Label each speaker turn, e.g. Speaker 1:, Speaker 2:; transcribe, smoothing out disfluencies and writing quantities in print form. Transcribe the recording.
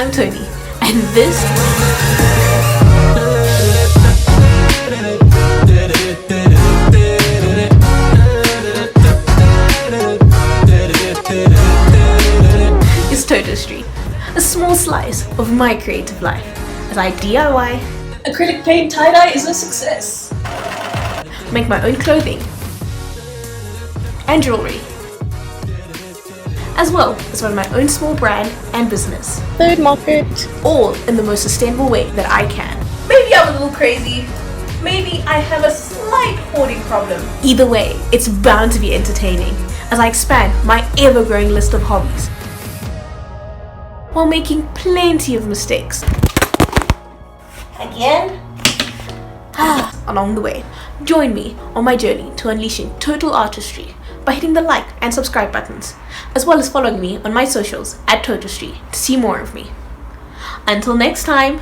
Speaker 1: I'm Toni, and this is Totostry, a small slice of my creative life as I DIY,
Speaker 2: acrylic paint tie-dye is a success.
Speaker 1: make my own clothing and jewelry, as well as run my own small brand and business,
Speaker 2: Third market.
Speaker 1: all in the most sustainable way that I can.
Speaker 2: Maybe I'm a little crazy. Maybe I have a slight hoarding problem.
Speaker 1: Either way, it's bound to be entertaining as I expand my ever-growing list of hobbies while making plenty of mistakes
Speaker 2: Again?
Speaker 1: along the way. Join me on my journey to unleashing total artistry by hitting the like and subscribe buttons, as well as following me on my socials at Totostry to see more of me. Until next time.